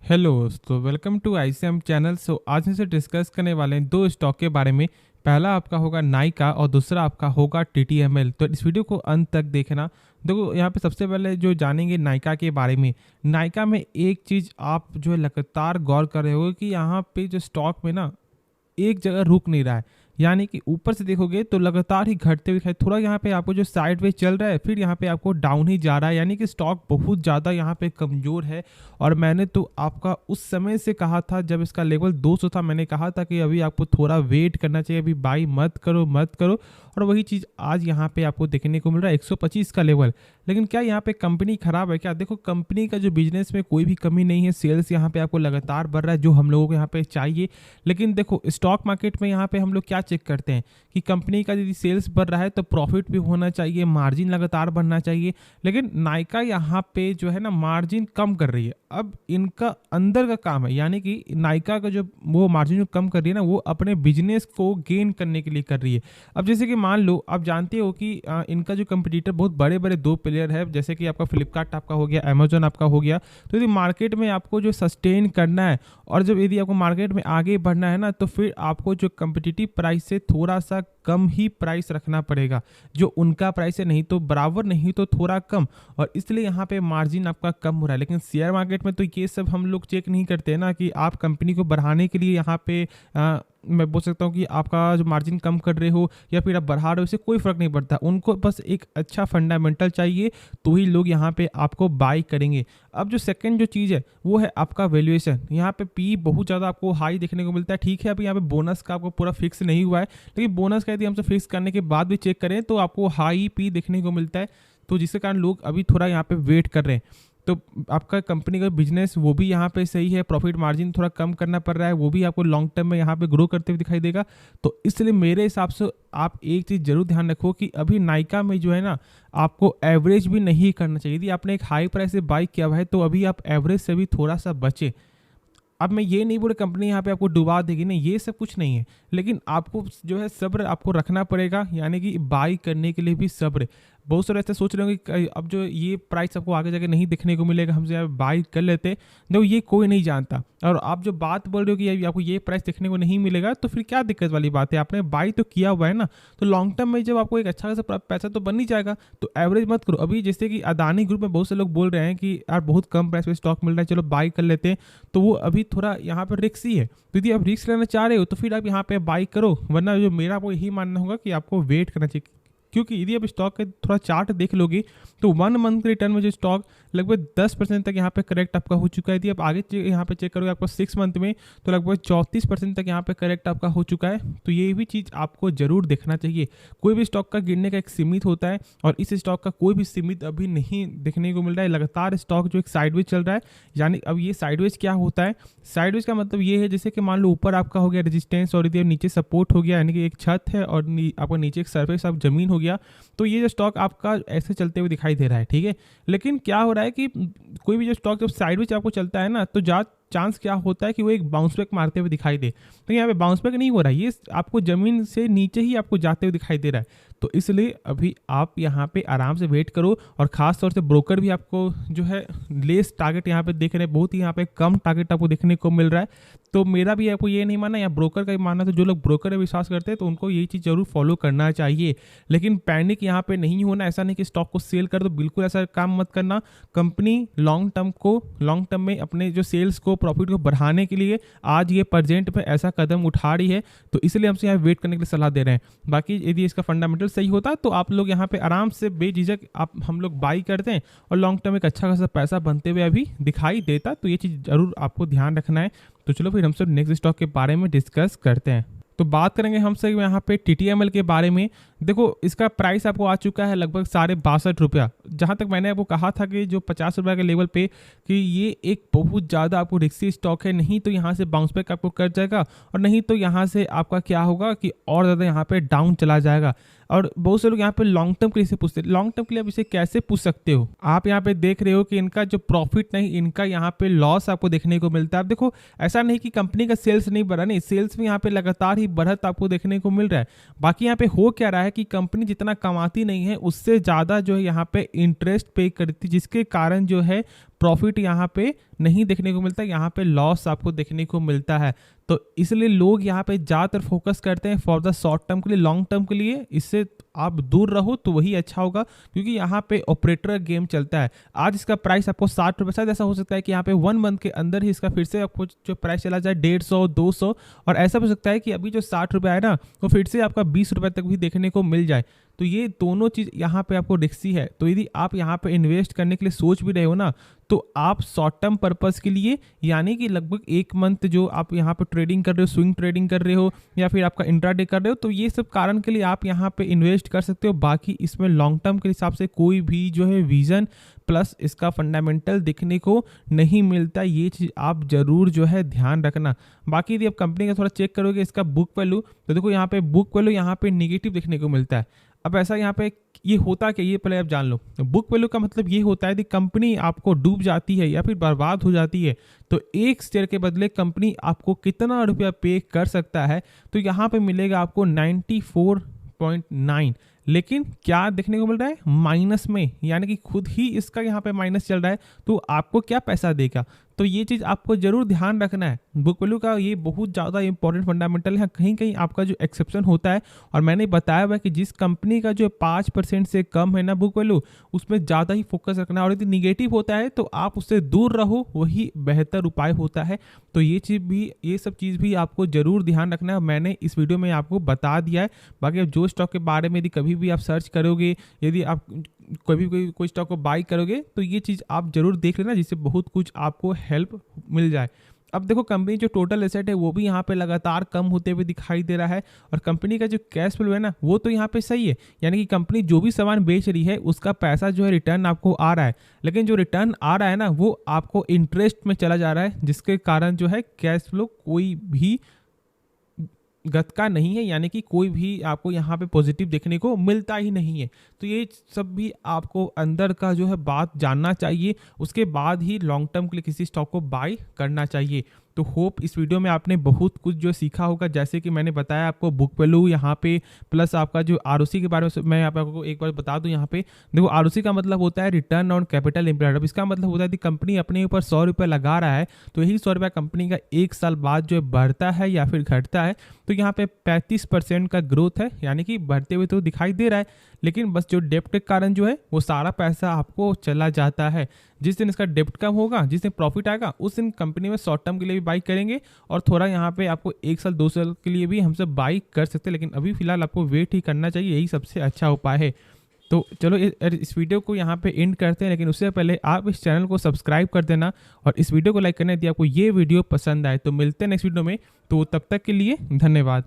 Hello दोस्तों, welcome to ICM channel. आज हम से डिस्कस करने वाले हैं दो स्टॉक के बारे में। पहला आपका होगा नाइका और दूसरा आपका होगा टीटीएमएल। तो इस वीडियो को अंत तक देखना। देखो, यहाँ पे सबसे पहले जो जानेंगे नाइका के बारे में। नाइका में एक चीज़ आप जो है लगातार गौर कर रहे हो कि यहाँ पे जो स्टॉक में ना एक जगह रुक नहीं रहा है, यानी कि ऊपर से देखोगे तो लगातार ही घटते हुए दिखाई, थोड़ा यहाँ पे आपको जो साइडवेज चल रहा है, फिर यहाँ पे आपको डाउन ही जा रहा है, यानी कि स्टॉक बहुत ज़्यादा यहाँ पे कमज़ोर है। और मैंने तो आपका उस समय से कहा था, जब इसका लेवल 200 था, मैंने कहा था कि अभी आपको थोड़ा वेट करना चाहिए, अभी बाई मत करो मत करो। और वही चीज़ आज यहाँ पे आपको देखने को मिल रहा है, 125 का लेवल। लेकिन क्या यहाँ पे कंपनी खराब है? क्या देखो, कंपनी का जो बिजनेस में कोई भी कमी नहीं है, सेल्स यहाँ पे आपको लगातार बढ़ रहा है जो हम लोगों को यहाँ पे चाहिए। लेकिन देखो, स्टॉक मार्केट में यहाँ पे हम लोग क्या चेक करते हैं कि कंपनी का यदि सेल्स बढ़ रहा है तो प्रॉफिट भी होना चाहिए, मार्जिन लगातार बढ़ना चाहिए। लेकिन नाइका यहाँ पे जो है ना मार्जिन कम कर रही है। अब इनका अंदर का काम है, यानी कि नाइका का जो वो मार्जिन कम कर रही है ना, वो अपने बिजनेस को गेन करने के लिए कर रही है। अब जैसे कि मान लो, आप जानते हो कि इनका जो कंपटीटर बहुत बड़े बड़े दो प्लेयर है, जैसे कि आपका फ्लिपकार्ट आपका हो गया, अमेजोन आपका हो गया। तो यदि मार्केट में आपको जो सस्टेन करना है और जब यदि आपको मार्केट में आगे बढ़ना है ना, तो फिर आपको जो कम्पिटिटिव प्राइस से थोड़ा सा कम ही प्राइस रखना पड़ेगा। जो उनका प्राइस है, नहीं तो बराबर, नहीं तो थोड़ा कम। और इसलिए यहाँ पे मार्जिन आपका कम हो रहा है। लेकिन शेयर मार्केट में तो ये सब हम लोग चेक नहीं करते ना, कि आप कंपनी को बढ़ाने के लिए यहाँ पे मैं बोल सकता हूँ कि आपका जो मार्जिन कम कर रहे हो या फिर आप बढ़ा रहे हो, इससे कोई फ़र्क नहीं पड़ता। उनको बस एक अच्छा फंडामेंटल चाहिए, तो ही लोग यहाँ पे आपको बाई करेंगे। अब जो सेकंड जो चीज़ है वो है आपका वैल्यूएशन। यहाँ पे पी बहुत ज़्यादा आपको हाई देखने को मिलता है। ठीक है, अभी यहाँ पे बोनस का आपको पूरा फिक्स नहीं हुआ है, लेकिन बोनस का यदि हमसे फिक्स करने के बाद भी चेक करें तो आपको हाई पी देखने को मिलता है। तो जिसके कारण लोग अभी थोड़ा यहाँ पे वेट कर रहे हैं। तो आपका कंपनी का बिजनेस वो भी यहाँ पे सही है, प्रॉफिट मार्जिन थोड़ा कम करना पड़ रहा है, वो भी आपको लॉन्ग टर्म में यहाँ पे ग्रो करते हुए दिखाई देगा। तो इसलिए मेरे हिसाब से आप एक चीज़ जरूर ध्यान रखो कि अभी नाइका में जो है ना, आपको एवरेज भी नहीं करना चाहिए। यदि आपने एक हाई प्राइस से बाई किया हुआ है तो अभी आप एवरेज से भी थोड़ा सा बचे। अब मैं ये नहीं बोल कंपनी यहाँ पे आपको डुबा देगी, नहीं, ये सब कुछ नहीं है। लेकिन आपको जो है सब्र आपको रखना पड़ेगा, यानी कि बाई करने के लिए भी सब्र। बहुत सारे ऐसे सोच रहे होंगे कि अब जो ये प्राइस आपको आगे जाके नहीं देखने को मिलेगा, हमसे यहाँ बाई कर लेते। देखो, ये कोई नहीं जानता। और आप जो बात बोल रहे हो कि आपको ये प्राइस देखने को नहीं मिलेगा, तो फिर क्या दिक्कत वाली बात है? आपने बाई तो किया हुआ है ना, तो लॉन्ग टर्म में जब आपको एक अच्छा खासा पैसा तो बन ही जाएगा। तो एवरेज मत करो। अभी जैसे कि अदानी ग्रुप में बहुत से लोग बोल रहे हैं कि यार बहुत कम प्राइस पे स्टॉक मिल रहा है, चलो बाई कर लेते हैं। तो वो अभी थोड़ा यहाँ पर रिक्स ही है। तो यदि आप रिस्क लेना चाह रहे हो तो फिर आप यहाँ पे बाई करो, वरना जो मेरा आपको यही मानना होगा कि आपको वेट करना चाहिए। क्योंकि यदि आप स्टॉक का थोड़ा चार्ट देख लोगे तो 1 मंथ के रिटर्न में जो स्टॉक लगभग 10% तक यहाँ पे करेक्ट आपका हो चुका है। यदि आप आगे यहाँ पे चेक करोगे आपको 6 मंथ में, तो लगभग 34% तक यहाँ पे करेक्ट आपका हो चुका है। तो ये भी चीज़ आपको जरूर देखना चाहिए। कोई भी स्टॉक का गिरने का एक सीमित होता है, और इस स्टॉक का कोई भी सीमित अभी नहीं देखने को मिल रहा है। लगातार स्टॉक जो एक साइडवेज चल रहा है। यानी अब ये साइडवेज क्या होता है? साइडवेज का मतलब ये है, जैसे कि मान लो ऊपर आपका हो गया रेजिस्टेंस और यदि नीचे सपोर्ट हो गया, यानी कि एक छत है और आपका नीचे एक सरफेस आप जमीन हो गया, तो ये जो स्टॉक आपका ऐसे चलते हुए दिखाई दे रहा है। ठीक है, लेकिन क्या हो रहा है कि कोई भी जो स्टॉक जब साइडवेज आपको चलता है ना, तो चांस क्या होता है कि वो एक बाउंस बैक मारते हुए दिखाई दे। तो यहाँ पे बाउंस बैक नहीं हो रहा है, ये आपको जमीन से नीचे ही आपको जाते हुए दिखाई दे रहा है। तो इसलिए अभी आप यहाँ पे आराम से वेट करो। और खास तौर से ब्रोकर भी आपको जो है लेस टारगेट यहाँ पे देख रहे हैं, बहुत ही यहाँ पे कम टारगेट आपको देखने को मिल रहा है। तो मेरा भी आपको ये नहीं मानना या ब्रोकर का ही मानना। तो जो लोग ब्रोकर में विश्वास करते हैं तो उनको यही चीज़ जरूर फॉलो करना चाहिए। लेकिन पैनिक यहाँ पे नहीं होना। ऐसा नहीं कि स्टॉक को सेल कर दो, बिल्कुल ऐसा काम मत करना। कंपनी लॉन्ग टर्म में अपने जो सेल्स को, प्रॉफिट को बढ़ाने के लिए आज ये प्रेजेंट में ऐसा कदम उठा रही है। तो इसलिए हमसे यहाँ वेट करने के लिए सलाह दे रहे हैं। बाकी यदि इसका फंडामेंटल सही होता तो आप लोग यहाँ पे आराम से बेझिझक हम लोग बाई करते हैं और लॉन्ग टर्म एक अच्छा खासा पैसा बनते हुए अभी दिखाई देता। तो ये चीज़ जरूर आपको ध्यान रखना है। तो चलो फिर हम सब नेक्स्ट स्टॉक के बारे में डिस्कस करते हैं। तो बात करेंगे हम सब यहाँ पे टीटीएमएल के बारे में। देखो, इसका प्राइस आपको आ चुका है लगभग 62.5 रुपया। जहाँ तक मैंने आपको कहा था कि जो 50 रुपये के लेवल पे कि ये एक बहुत ज़्यादा आपको रिस्की स्टॉक है, नहीं तो यहाँ से बाउंस बैक आपको कर जाएगा, और नहीं तो यहाँ से आपका क्या होगा कि और ज़्यादा यहाँ पे डाउन चला जाएगा। और बहुत से लोग यहाँ पे लॉन्ग टर्म के लिए पूछते हैं। लॉन्ग टर्म के लिए आप इसे कैसे पूछ सकते हो? आप यहाँ पे देख रहे हो कि इनका जो प्रॉफिट नहीं, इनका यहाँ पे लॉस आपको देखने को मिलता है। आप देखो, ऐसा नहीं कि कंपनी का सेल्स नहीं बढ़ा, नहीं, सेल्स में यहाँ पे लगातार ही बढ़त आपको देखने को मिल रहा है। बाकी यहाँ पे हो क्या रहा है कि कंपनी जितना कमाती नहीं है, उससे ज़्यादा जो है यहाँ पे इंटरेस्ट पे करती, जिसके कारण जो है प्रॉफिट यहाँ पे नहीं देखने को मिलता, यहाँ पे लॉस आपको देखने को मिलता है। तो इसलिए लोग यहाँ पे ज़्यादातर फोकस करते हैं फॉर द शॉर्ट टर्म के लिए, लॉन्ग टर्म के लिए इससे आप दूर रहो तो वही अच्छा होगा, क्योंकि यहाँ पे ऑपरेटर गेम चलता है। आज इसका प्राइस आपको 60 रुपये, शायद ऐसा हो सकता है कि यहाँ पे 1 मंथ के अंदर ही इसका फिर से आपको जो प्राइस चला जाए 150, 200, और ऐसा हो सकता है कि अभी जो 60 रुपये आए ना वो फिर से आपका 20 रुपये तक भी देखने को मिल जाए। तो ये दोनों चीज़ यहाँ पे आपको रिस्की है। तो यदि आप यहाँ पे इन्वेस्ट करने के लिए सोच भी रहे हो ना, तो आप शॉर्ट टर्म पर्पस के लिए, यानी कि लगभग 1 मंथ जो आप यहाँ पे ट्रेडिंग कर रहे हो, स्विंग ट्रेडिंग कर रहे हो या फिर आपका इंट्राडे कर रहे हो, तो ये सब कारण के लिए आप यहाँ पे इन्वेस्ट कर सकते हो। बाकी इसमें लॉन्ग टर्म के हिसाब से कोई भी जो है विजन प्लस इसका फंडामेंटल दिखने को नहीं मिलता। ये चीज़ आप जरूर जो है ध्यान रखना। बाकी यदि आप कंपनी का थोड़ा चेक करोगे इसका बुक वैल्यू, तो देखो यहाँ पे बुक वैल्यू यहाँ पे निगेटिव देखने को मिलता है। अब ऐसा यहाँ पे ये होता क्या, ये पहले आप जान लो। बुक वैल्यू का मतलब ये होता है कि कंपनी आपको डूब जाती है या फिर बर्बाद हो जाती है तो एक शेयर के बदले कंपनी आपको कितना रुपया पे कर सकता है, तो यहाँ पे मिलेगा आपको 94.9। लेकिन क्या देखने को मिल रहा है, माइनस में, यानी कि खुद ही इसका यहाँ पे माइनस चल रहा है, तो आपको क्या पैसा देगा। तो ये चीज़ आपको जरूर ध्यान रखना है। बुक वैल्यू का ये बहुत ज़्यादा इंपॉर्टेंट फंडामेंटल है। कहीं कहीं आपका जो एक्सेप्शन होता है, और मैंने बताया हुआ है कि जिस कंपनी का जो 5% से कम है ना बुक वैल्यू, उसमें ज़्यादा ही फोकस रखना है, और यदि निगेटिव होता है तो आप उससे दूर रहो, वही बेहतर उपाय होता है। तो ये सब चीज़ भी आपको जरूर ध्यान रखना है। मैंने इस वीडियो में आपको बता दिया है। बाकी अब जो स्टॉक के बारे में यदि कभी भी आप सर्च करोगे, यदि आप कभी कोई स्टॉक को बाई करोगे, तो ये चीज़ आप जरूर देख लेना, जिससे बहुत कुछ आपको हेल्प मिल जाए। अब देखो कंपनी जो टोटल एसेट है वो भी यहाँ पे लगातार कम होते हुए दिखाई दे रहा है, और कंपनी का जो कैश फ्लो है ना वो तो यहाँ पे सही है, यानी कि कंपनी जो भी सामान बेच रही है उसका पैसा जो है रिटर्न आपको आ रहा है। लेकिन जो रिटर्न आ रहा है ना वो आपको इंटरेस्ट में चला जा रहा है, जिसके कारण जो है कैश फ्लो कोई भी गत का नहीं है, यानी कि कोई भी आपको यहाँ पे पॉजिटिव देखने को मिलता ही नहीं है। तो ये सब भी आपको अंदर का जो है बात जानना चाहिए, उसके बाद ही लॉन्ग टर्म के लिए किसी स्टॉक को बाय करना चाहिए। तो होप इस वीडियो में आपने बहुत कुछ जो सीखा होगा, जैसे कि मैंने बताया आपको बुक वैल्यू यहाँ पे, प्लस आपका जो आरओसी के बारे में मैं यहाँ पे आपको एक बार बता दूँ। यहाँ पे देखो आरओसी का मतलब होता है रिटर्न ऑन कैपिटल एम्प्लॉयड। अब इसका मतलब होता है कि कंपनी अपने ऊपर 100 रुपये लगा रहा है, तो यही 100 रुपया कंपनी का 1 साल बाद जो है बढ़ता है या फिर घटता है, तो यहाँ पे 35% का ग्रोथ है, यानी कि बढ़ते हुए तो दिखाई दे रहा है। लेकिन बस जो डेप्ट के कारण जो है वो सारा पैसा आपको चला जाता है। जिस दिन इसका डेप्ट कम होगा, जिस दिन प्रॉफिट आएगा, उस दिन कंपनी में शॉर्ट टर्म के लिए भी बाई करेंगे, और थोड़ा यहाँ पे आपको 1 साल 2 साल के लिए भी हमसे बाई कर सकते हैं। लेकिन अभी फिलहाल आपको वेट ही करना चाहिए, यही सबसे अच्छा उपाय है। तो चलो इस वीडियो को यहाँ पे एंड करते हैं, लेकिन उससे पहले आप इस चैनल को सब्सक्राइब कर देना और इस वीडियो को लाइक करना यदि आपको ये वीडियो पसंद आए। तो मिलते हैं नेक्स्ट वीडियो में, तो तब तक के लिए धन्यवाद।